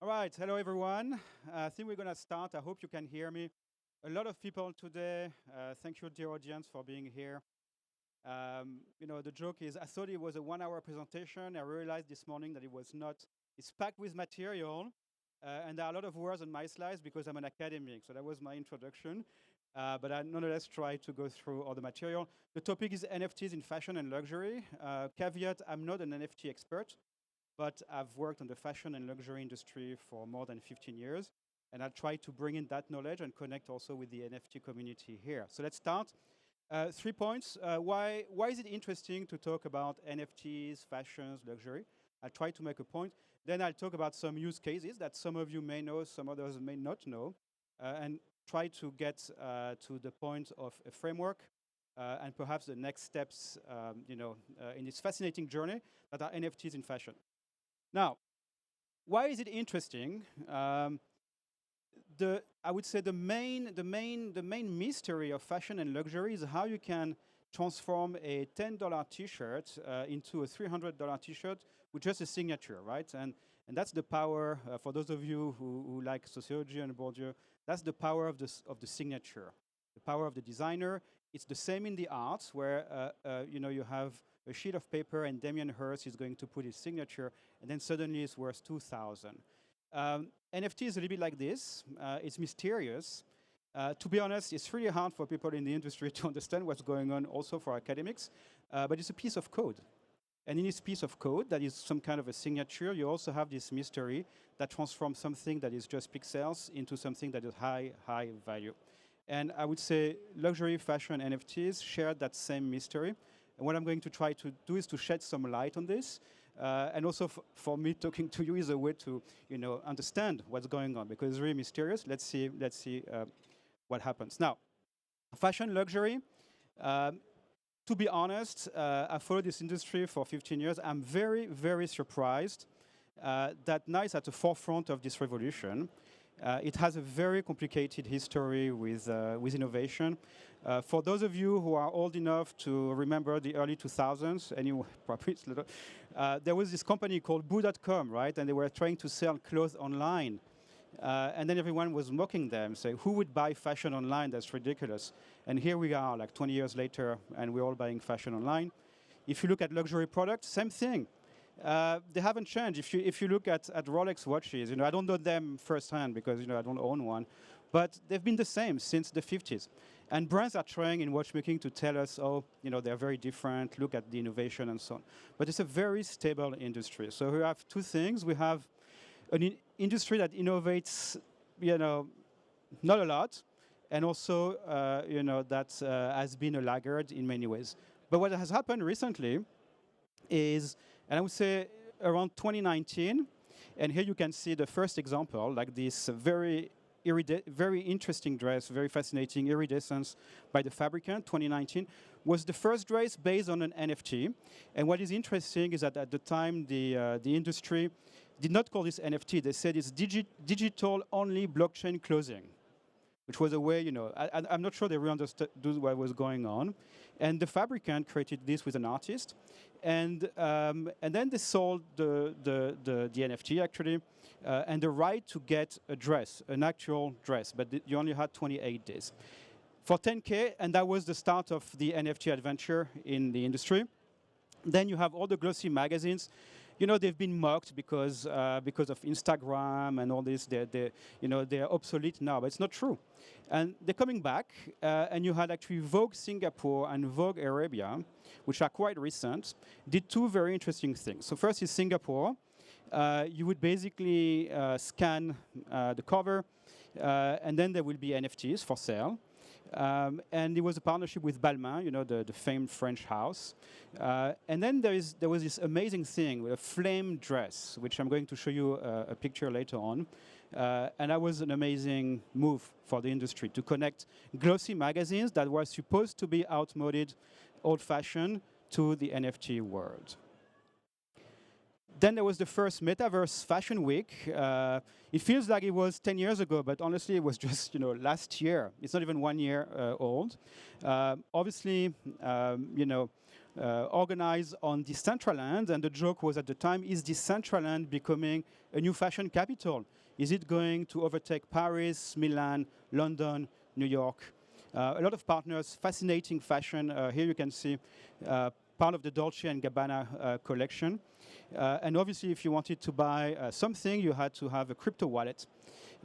All right, hello everyone. I think we're going to start. I hope you can hear me. A lot of people today. Thank you, dear audience, for being here. The joke is I thought it was a 1 hour presentation. I realized this morning that it was not. It's packed with material, and there are a lot of words on my slides because I'm an academic. So that was my introduction. But I nonetheless try to go through all the material. The topic is NFTs in fashion and luxury. Caveat, I'm not an NFT expert, but I've worked on the fashion and luxury industry for more than 15 years. And I'll try to bring in that knowledge and connect also with the NFT community here. So let's start. 3 points. Why is it interesting to talk about NFTs, fashions, luxury? I'll try to make a point. Then I'll talk about some use cases that some of you may know, some others may not know, and try to get to the point of a framework and perhaps the next steps in this fascinating journey that are NFTs in fashion. Now, why is it interesting? I would say the main mystery of fashion and luxury is how you can transform a $10 T-shirt into a $300 T-shirt with just a signature, right? And that's the power. For those of you who like sociology and Bourdieu, that's the power of the signature, the power of the designer. It's the same in the arts, where you have a sheet of paper and Damien Hirst is going to put his signature, and then suddenly it's worth 2,000. NFT is a little bit like this. It's mysterious. To be honest, it's really hard for people in the industry to understand what's going on, also for academics. But it's a piece of code. And in this piece of code that is some kind of a signature, you also have this mystery that transforms something that is just pixels into something that is high value. And I would say luxury, fashion, NFTs share that same mystery. And what I'm going to try to do is to shed some light on this. And also for me, talking to you is a way to understand what's going on, because it's really mysterious. Let's see what happens. Now, fashion, luxury. To be honest, I followed this industry for 15 years. I'm very, very surprised that now it's at the forefront of this revolution. It has a very complicated history with innovation. For those of you who are old enough to remember the early 2000s, anyway, probably it's little, there was this company called Boo.com, right? And they were trying to sell clothes online. And then everyone was mocking them, saying, who would buy fashion online? That's ridiculous. And here we are, like 20 years later, and we're all buying fashion online. If you look at luxury products, same thing. They haven't changed. If you look at Rolex watches, I don't know them firsthand because I don't own one, but they've been the same since the 50s. And brands are trying in watchmaking to tell us, they're very different. Look at the innovation and so on. But it's a very stable industry. So we have two things. We have an industry that innovates, not a lot, and also, that has been a laggard in many ways. But what has happened recently is, and I would say around 2019, and here you can see the first example, like this very interesting dress, very fascinating iridescence by the Fabricant, 2019, was the first dress based on an NFT. And what is interesting is that at the time, the industry did not call this NFT. They said it's digital-only blockchain clothing, which was a way, I'm not sure they really understood what was going on. And the Fabricant created this with an artist. And then they sold the NFT, actually, and the right to get a dress, an actual dress. But you only had 28 days. For 10K, and that was the start of the NFT adventure in the industry. Then you have all the glossy magazines. They've been mocked because of Instagram and all this. They're obsolete now, but it's not true. And they're coming back. And you had actually Vogue Singapore and Vogue Arabia, which are quite recent, did two very interesting things. So first is Singapore. You would basically scan the cover, and then there will be NFTs for sale. And it was a partnership with Balmain, the famed French house. And then there was this amazing thing with a flame dress, which I'm going to show you a picture later on. And that was an amazing move for the industry to connect glossy magazines that were supposed to be outmoded, old-fashioned, to the NFT world. Then there was the first Metaverse Fashion Week. It feels like it was 10 years ago, but honestly, it was just last year. It's not even 1 year old. Obviously, organized on Decentraland, and the joke was at the time, is Decentraland becoming a new fashion capital? Is it going to overtake Paris, Milan, London, New York? A lot of partners, fascinating fashion. Here you can see part of the Dolce & Gabbana collection. And obviously, if you wanted to buy something, you had to have a crypto wallet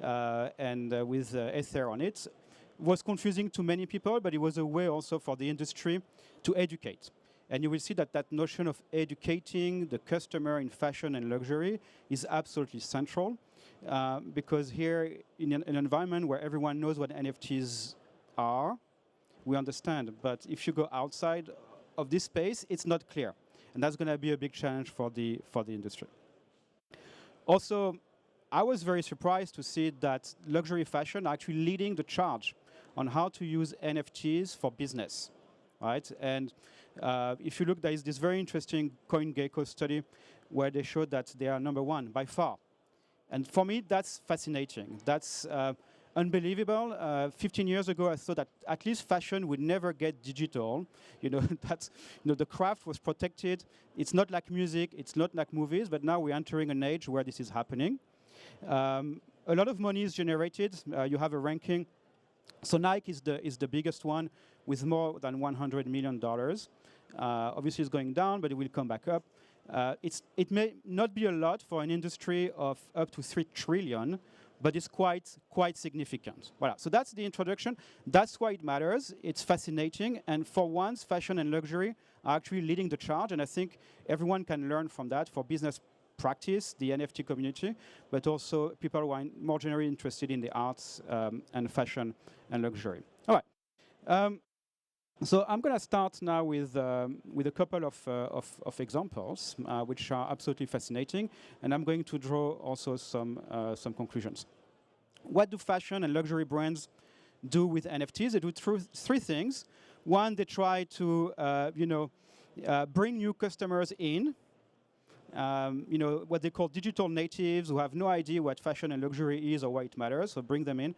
and with Ether on it. It was confusing to many people, but it was a way also for the industry to educate. And you will see that that notion of educating the customer in fashion and luxury is absolutely central. Because here, in an environment where everyone knows what NFTs are, we understand. But if you go outside of this space, it's not clear. And that's going to be a big challenge for the industry. Also, I was very surprised to see that luxury fashion are actually leading the charge on how to use NFTs for business, right? And if you look, there is this very interesting CoinGecko study where they showed that they are number one by far. And for me, that's fascinating. That's unbelievable. 15 years ago, I thought that at least fashion would never get digital. That's, the craft was protected. It's not like music. It's not like movies. But now we're entering an age where this is happening. A lot of money is generated. You have a ranking. So Nike is the biggest one with more than $100 million. Obviously, it's going down, but it will come back up. It may not be a lot for an industry of up to 3 trillion, but it's quite significant. Voilà. So that's the introduction. That's why it matters. It's fascinating. And for once, fashion and luxury are actually leading the charge. And I think everyone can learn from that for business practice, the NFT community, but also people who are more generally interested in the arts and fashion and luxury. All right. So I'm going to start now with a couple of examples, which are absolutely fascinating, and I'm going to draw also some conclusions. What do fashion and luxury brands do with NFTs? They do three things. One, they try to bring new customers in. What they call digital natives who have no idea what fashion and luxury is or why it matters, so bring them in.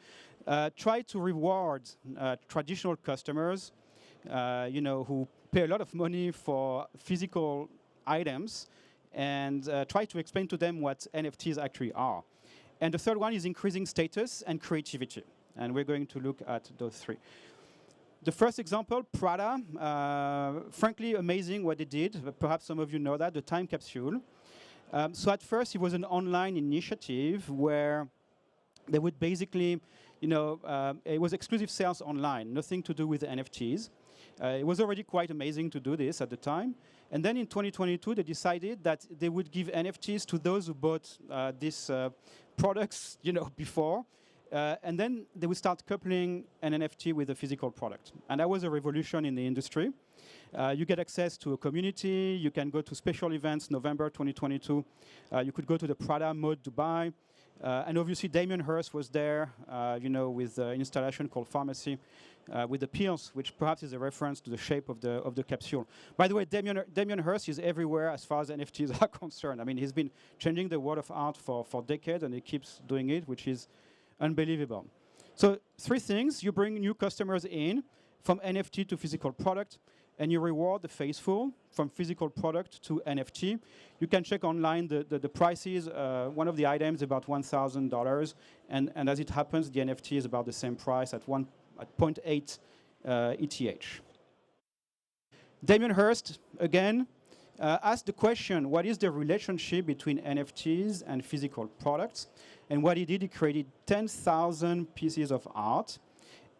Try to reward traditional customers, who pay a lot of money for physical items, and try to explain to them what NFTs actually are. And the third one is increasing status and creativity. And we're going to look at those three. The first example, Prada, frankly amazing what they did. Perhaps some of you know that, the time capsule. So at first, it was an online initiative where they would basically, it was exclusive sales online, nothing to do with NFTs. It was already quite amazing to do this at the time. And then in 2022, they decided that they would give NFTs to those who bought these products, before. And then they would start coupling an NFT with a physical product. And that was a revolution in the industry. You get access to a community. You can go to special events, November 2022. You could go to the Prada Mode Dubai. And obviously, Damien Hirst was there, with an installation called Pharmacy, with the pills, which perhaps is a reference to the shape of the capsule. By the way, Damien Hirst is everywhere as far as NFTs are concerned. I mean, he's been changing the world of art for decades, and he keeps doing it, which is unbelievable. So 3 things. You bring new customers in from NFT to physical product, and you reward the faithful from physical product to NFT. You can check online the prices. One of the items is about $1,000, and as it happens, the NFT is about the same price at 0.8 ETH. Damien Hirst, again, asked the question, what is the relationship between NFTs and physical products? And what he did, he created 10,000 pieces of art.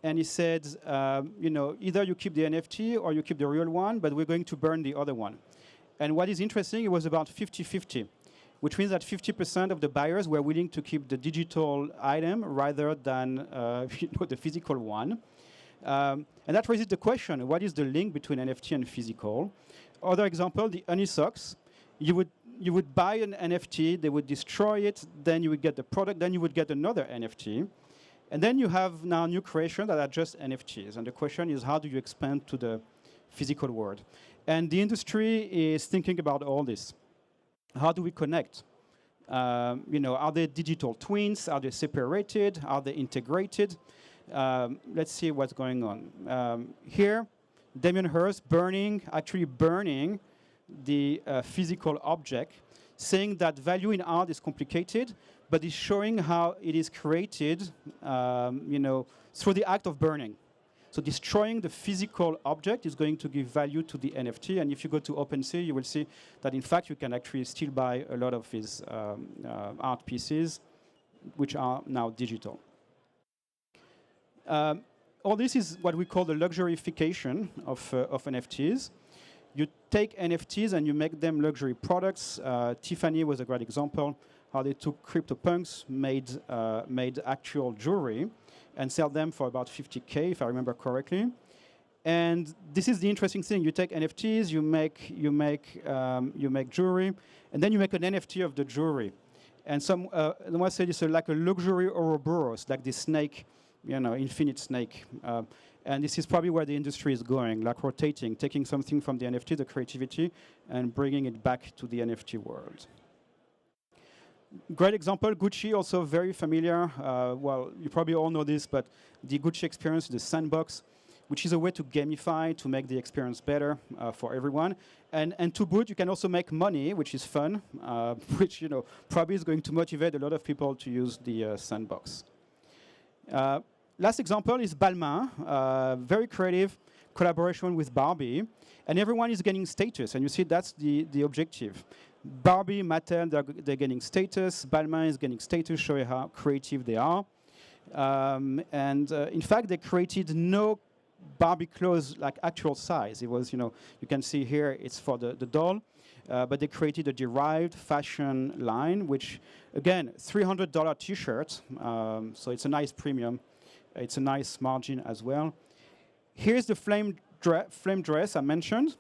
And he said, either you keep the NFT or you keep the real one, but we're going to burn the other one. And what is interesting, it was about 50-50, which means that 50% of the buyers were willing to keep the digital item rather than the physical one. And that raises the question, what is the link between NFT and physical? Other example, the Honey Socks. You would buy an NFT, they would destroy it, then you would get the product, then you would get another NFT. And then you have now new creations that are just NFTs. And the question is, how do you expand to the physical world? And the industry is thinking about all this. How do we connect? Are they digital twins? Are they separated? Are they integrated? Let's see what's going on. Here, Damien Hirst actually burning the physical object, saying that value in art is complicated, but is showing how it is created, through the act of burning. So destroying the physical object is going to give value to the NFT. And if you go to OpenSea, you will see that, in fact, you can actually still buy a lot of his art pieces, which are now digital. All this is what we call the luxurification of NFTs. You take NFTs and you make them luxury products. Tiffany was a great example, how they took CryptoPunks, made actual jewelry, and sell them for about 50K, if I remember correctly. And this is the interesting thing. You take NFTs, you make jewelry, and then you make an NFT of the jewelry. And someone said it's like a luxury Ouroboros, like this snake, infinite snake. And this is probably where the industry is going, like rotating, taking something from the NFT, the creativity, and bringing it back to the NFT world. Great example, Gucci, also very familiar. Well, you probably all know this, but the Gucci experience, the sandbox, which is a way to gamify, to make the experience better for everyone. And to boot, you can also make money, which is fun, which probably is going to motivate a lot of people to use the sandbox. Last example is Balmain, very creative collaboration with Barbie, and everyone is getting status, and you see that's the objective. Barbie, Mattel, they're getting status. Balmain is getting status, showing how creative they are. In fact, they created no Barbie clothes like actual size. It was, you can see here, it's for the doll. But they created a derived fashion line, which, again, $300 T-shirt. So it's a nice premium. It's a nice margin as well. Here's the flame dress I mentioned.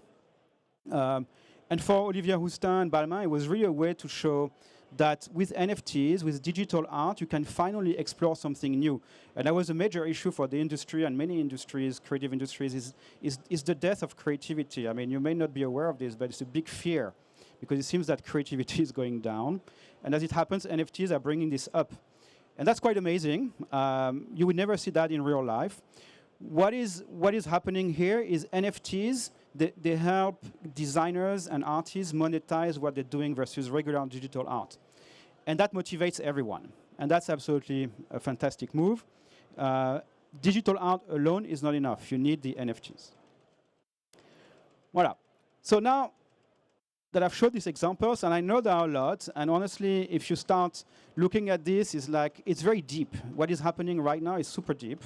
And for Olivier Rousteing and Balmain, it was really a way to show that with NFTs, with digital art, you can finally explore something new. And that was a major issue for the industry and many industries, creative industries, is the death of creativity. I mean, you may not be aware of this, but it's a big fear because it seems that creativity is going down. And as it happens, NFTs are bringing this up. And that's quite amazing. You would never see that in real life. What is happening here is NFTs, they help designers and artists monetize what they're doing versus regular digital art. And that motivates everyone. And that's absolutely a fantastic move. Digital art alone is not enough. You need the NFTs. Voilà. So now that I've showed these examples, and I know there are a lot, and honestly, if you start looking at this, it's very deep. What is happening right now is super deep.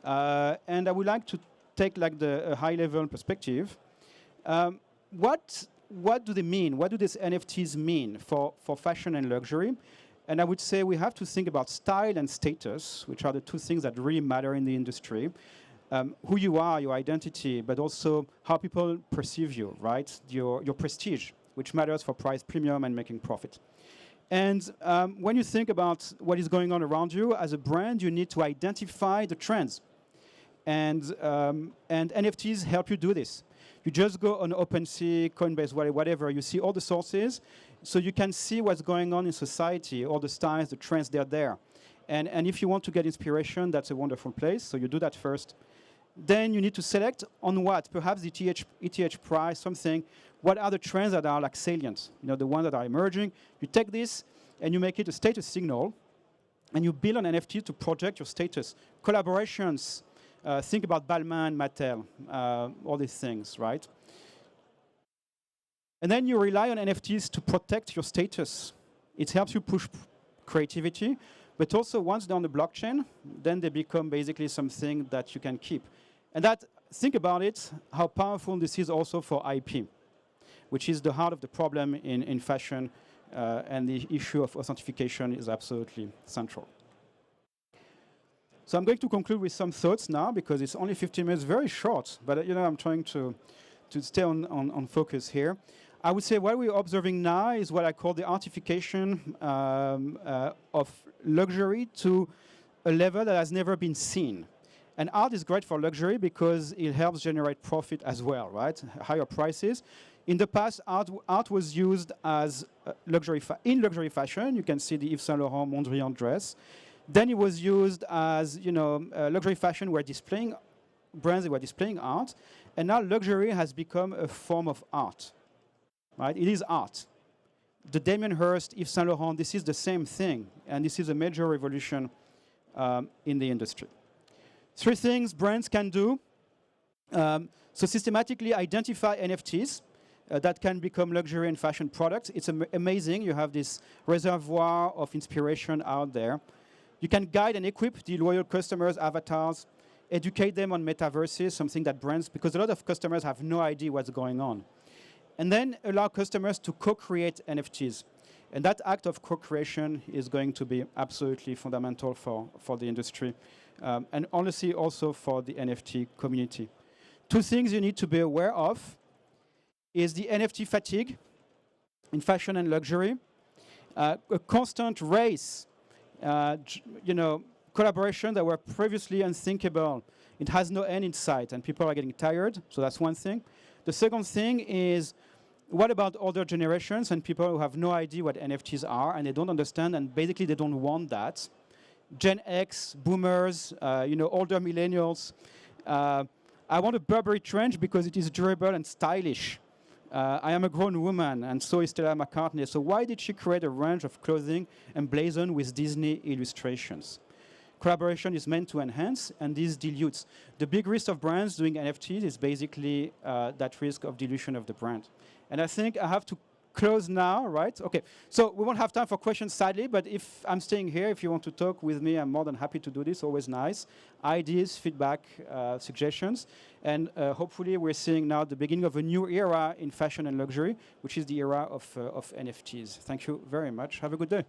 And I would like to take a high-level perspective. What do they mean? What do these NFTs mean for fashion and luxury? And I would say we have to think about style and status, which are the two things that really matter in the industry. Who you are, your identity, but also how people perceive you, right? Your prestige, which matters for price premium and making profit. And when you think about what is going on around you, as a brand, you need to identify the trends. And NFTs help you do this. You just go on OpenSea, Coinbase, whatever, you see all the sources, so you can see what's going on in society, all the styles, the trends, they're there. And if you want to get inspiration, that's a wonderful place, so you do that first. Then you need to select on what, perhaps the ETH price, something. What are the trends that are like salient, the ones that are emerging? You take this and you make it a status signal, and you build an NFT to project your status. Collaborations, think about Balmain, Mattel, all these things, right? And then you rely on NFTs to protect your status. It helps you push creativity, but also once they're on the blockchain, then they become basically something that you can keep. And think about it, how powerful this is also for IP, which is the heart of the problem in fashion, and the issue of authentication is absolutely central. So I'm going to conclude with some thoughts now, because it's only 15 minutes, very short, but I'm trying to stay on focus here. I would say what we're observing now is what I call the artification of luxury to a level that has never been seen. And art is great for luxury because it helps generate profit as well, right? Higher prices. In the past, art was used as in luxury fashion. You can see the Yves Saint Laurent Mondrian dress. Then it was used as luxury fashion where displaying brands that were displaying art, and now luxury has become a form of art, right? It is art. The Damien Hirst, Yves Saint Laurent, this is the same thing, and this is a major revolution in the industry. 3 things brands can do. So systematically identify NFTs that can become luxury and fashion products. It's amazing. You have this reservoir of inspiration out there. You can guide and equip the loyal customers' avatars, educate them on metaverses, something that brands, because a lot of customers have no idea what's going on. And then allow customers to co-create NFTs. And that act of co-creation is going to be absolutely fundamental for the industry, and honestly also for the NFT community. 2 things you need to be aware of is the NFT fatigue in fashion and luxury, a constant race, collaboration that were previously unthinkable. It has no end in sight, and people are getting tired, so that's one thing. The second thing is, what about older generations and people who have no idea what NFTs are, and they don't understand, and basically they don't want that? Gen X, boomers, older millennials. I want a Burberry trench because it is durable and stylish. I am a grown woman, and so is Stella McCartney. So why did she create a range of clothing emblazoned with Disney illustrations? Collaboration is meant to enhance, and this dilutes. The big risk of brands doing NFTs is basically that risk of dilution of the brand. And I think I have to close now, right? Okay, so we won't have time for questions, sadly, but if I'm staying here, if you want to talk with me, I'm more than happy to do this, always nice. Ideas, feedback, suggestions, and hopefully we're seeing now the beginning of a new era in fashion and luxury, which is the era of NFTs. Thank you very much. Have a good day.